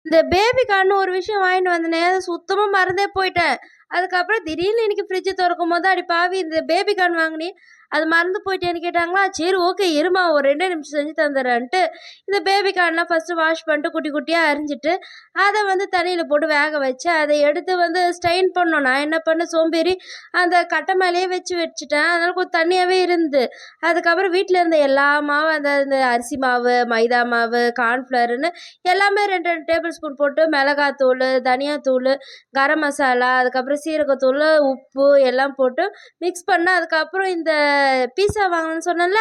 இந்த பேபிகார்ன்னு ஒரு விஷயம் வாங்கிட்டு வந்தனே, அத சுத்தமா மறந்தே போயிட்டேன். அதுக்கப்புறம் திடீர்னு இன்னைக்கு ஃப்ரிட்ஜ் தொறக்கும்போது, "அடி பாவி! இந்த பேபிகார்ன் வாங்குனியே, அது மறந்து போயிட்டேன்னு" கேட்டாங்களா. சரி ஓகே இரும்மா ஒரு 2 நிமிஷம் செஞ்சு தந்துர்றேன்ட்டு, இந்த பேபிகார்ன்லாம் ஃபர்ஸ்ட்டு வாஷ் பண்ணிட்டு குட்டி குட்டியா அரிஞ்சிட்டு, அத வந்து தண்ணீல போட்டு வேக வச்சு, அத எடுத்து வந்து ஸ்ட்ரெயின் பண்ணணும். நான் என்ன பண்ணேன் சோம்பேறி, அந்த கட்ட மேலேயே வச்சுட்டேன். அதனால கொஞ்சம் தண்ணியாவே இருந்தது. அதுக்கப்புறம் வீட்ல இருந்த எல்லா மாவு அந்த இந்த அரிசி மாவு, மைதா மாவு, கார்ன்ஃப்ளவர்ன்னு எல்லாமே 2, 2 டேபிள் ஸ்பூன் போட்டு மிளகாத்தூளு, தனியாத்தூளு, கரம் மசாலா, அதுக்கப்புறம் சீரகத்தூளு, உப்பு எல்லாம் போட்டு மிக்ஸ் பண்ணேன். அதுக்கப்புறம் இந்த பீஸா வாங்கினேன்னு சொன்னேன்ல,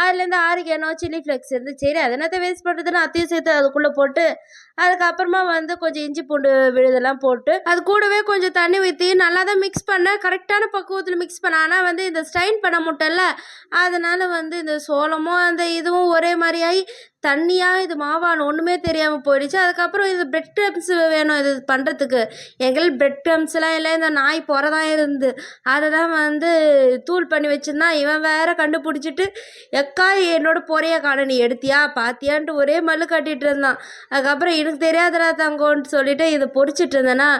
அதுலேருந்து ஆரிகானோ, சில்லி ஃப்ளேக்ஸ் இருந்து சரி அது என்னத்த வேஸ்ட் பண்ணுறதுன்னு அதையும் சேர்த்து அதுக்குள்ளே போட்டு, அதுக்கப்புறமா வந்து கொஞ்சம் இஞ்சி பூண்டு விழுதெல்லாம் போட்டு, அது கூடவே கொஞ்சம் தண்ணி ஊற்றி நல்லா தான் மிக்ஸ் பண்ணேன். கரெக்டான பக்குவத்தில் மிக்ஸ் பண்ணேன். ஆனால் வந்து இந்த ஸ்ட்ரைன் பண்ண முட்டல்ல, அதனால வந்து இந்த சோளமும் அந்த இதுவும் ஒரே மாதிரி ஆகி தண்ணியா இது மாவான்னு ஒன்றுமே தெரியாமல் போயிடுச்சு. அதுக்கப்புறம் இது பிரெட் க்ரம்ஸ் வேணும் இது பண்ணுறதுக்கு. எங்களுக்கு பிரெட் க்ரம்ஸ்லாம் இல்லை, இந்த நாய் பொற தான் இருந்து அதை தான் வந்து தூள் பண்ணி வச்சுருந்தான். இவன் வேற கண்டுபிடிச்சிட்டு, "எக்கா என்னோட பொறைய காணோம், நீ எடுத்தியா பாத்தியான்ட்டு" ஒரே மல்லு கட்டிகிட்டு இருந்தான். அதுக்கப்புறம் "எனக்கு தெரியாதுடா தங்கோன்ட்டு" சொல்லிட்டு இதை பொரிச்சிட்டு இருந்தேனா.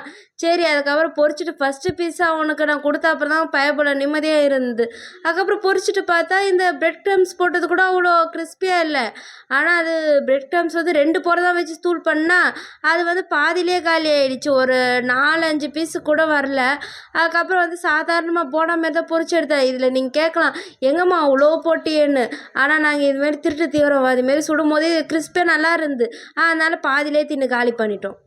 சரி அதுக்கப்புறம் பொரிச்சிட்டு ஃபஸ்ட்டு பீஸா அவனுக்கு நான் கொடுத்த அப்புறம் தான் பயப்பட நிம்மதியாக இருந்தது. அதுக்கப்புறம் பொரிச்சிட்டு பார்த்தா இந்த பிரெட் க்ரம்ஸ் போட்டது கூட அவ்வளோ கிறிஸ்பியாக இல்லை. ஆனால் அது பிரெட் க்ரம்ஸ் வந்து 2 பொறை தான் வச்சு தூள் பண்ணா, அது வந்து பாதியிலே காலி ஆயிடுச்சு. ஒரு 4, 5 பீஸு கூட வரல. அதுக்கப்புறம் வந்து சாதாரணமாக போனா மாரி தான் பொரிச்சு எடுத்தேன். இதில் நீங்கள் கேட்கலாம், "எங்கம்மா அவ்வளோ போட்டியேன்னு?" ஆனால் நாங்கள் இதுமாரி திருட்டு தீவிரவாதி மாரி சுடும்போதே கிறிஸ்பியாக நல்லா இருந்து. அதனால பாதியிலே தின்னு காலி பண்ணிட்டோம்.